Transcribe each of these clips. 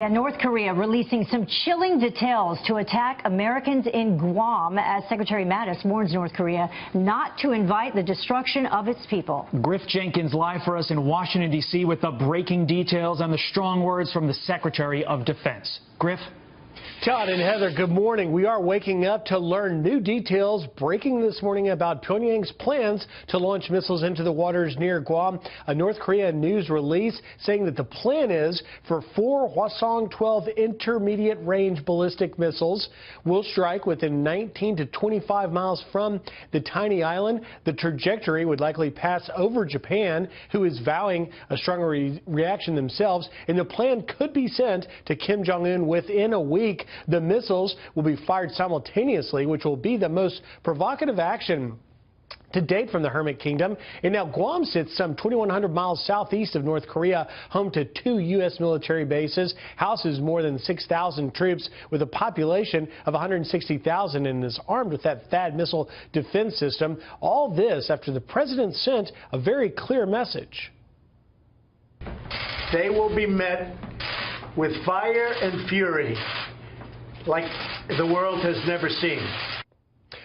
And North Korea releasing some chilling details to attack Americans in Guam as Secretary Mattis warns North Korea not to invite the destruction of its people. Griff Jenkins live for us in Washington, D.C. with the breaking details and the strong words from the Secretary of Defense. Griff? Todd and Heather, good morning. We are waking up to learn new details breaking this morning about Pyongyang's plans to launch missiles into the waters near Guam. A North Korea news release saying that the plan is for 4 Hwasong-12 intermediate-range ballistic missiles will strike within 19 to 25 miles from the tiny island. The trajectory would likely pass over Japan, who is vowing a stronger reaction themselves, and the plan could be sent to Kim Jong-un within a week. The missiles will be fired simultaneously, which will be the most provocative action to date from the Hermit Kingdom. And now Guam sits some 2,100 miles southeast of North Korea, home to 2 U.S. military bases, houses more than 6,000 troops with a population of 160,000, and is armed with that THAAD missile defense system. All this after the president sent a very clear message. They will be met with fire and fury like the world has never seen.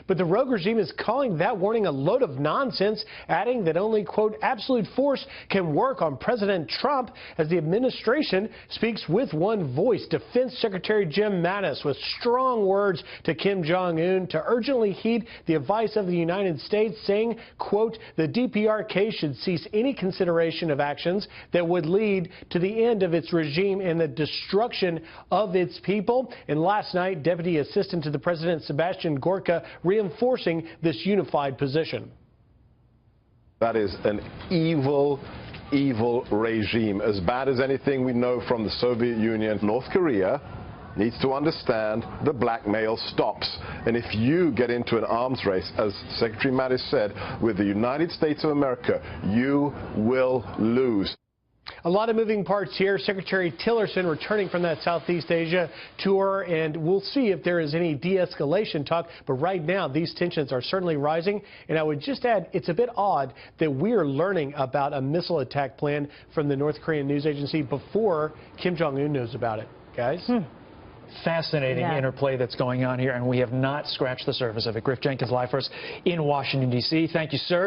But the rogue regime is calling that warning a load of nonsense, adding that only, quote, absolute force can work on President Trump as the administration speaks with one voice. Defense Secretary Jim Mattis with strong words to Kim Jong-un to urgently heed the advice of the United States, saying, quote, the DPRK should cease any consideration of actions that would lead to the end of its regime and the destruction of its people. And last night, Deputy Assistant to the President Sebastian Gorka reinforcing this unified position. That is an evil, evil regime, as bad as anything we know from the Soviet Union. North Korea needs to understand the blackmail stops. And if you get into an arms race, as Secretary Mattis said, with the United States of America, you will lose. A lot of moving parts here. Secretary Tillerson returning from that Southeast Asia tour, and we'll see if there is any de-escalation talk. But right now, these tensions are certainly rising. And I would just add, it's a bit odd that we are learning about a missile attack plan from the North Korean news agency before Kim Jong-un knows about it. Guys? Fascinating interplay that's going on here, and we have not scratched the surface of it. Griff Jenkins live for us in Washington, D.C. Thank you, sir.